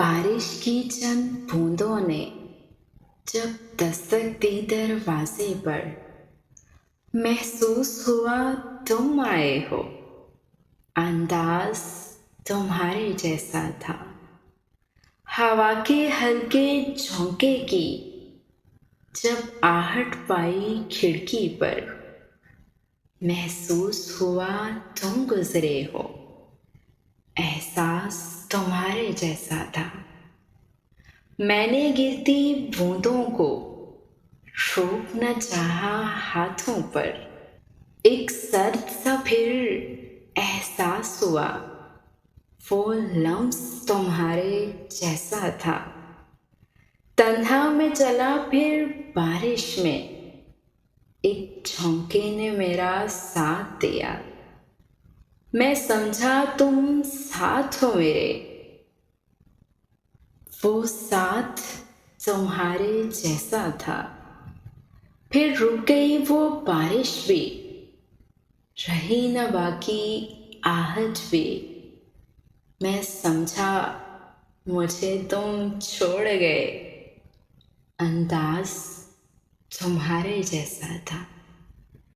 बारिश की चंद बूंदों ने जब दस्तक दी दरवाजे पर, महसूस हुआ तुम आए हो। अंदाज तुम्हारे जैसा था, हवा के हल्के झोंके की जब आहट पाई खिड़की पर, महसूस हुआ तुम गुजरे हो। एहसास तुम्हारे जैसा था। मैंने गिरती बूंदों को रोक न चाहा हाथों पर, एक सर्द सा फिर एहसास हुआ वो लम्स तुम्हारे जैसा था। तन्हा में चला फिर बारिश में, एक झोंके ने मेरा साथ दिया। मैं समझा तुम साथ हो मेरे, वो साथ तुम्हारे जैसा था। फिर रुक गई वो बारिश भी, रही न बाकी आहट भी। मैं समझा मुझे तुम छोड़ गए। अंदाज तुम्हारे जैसा था।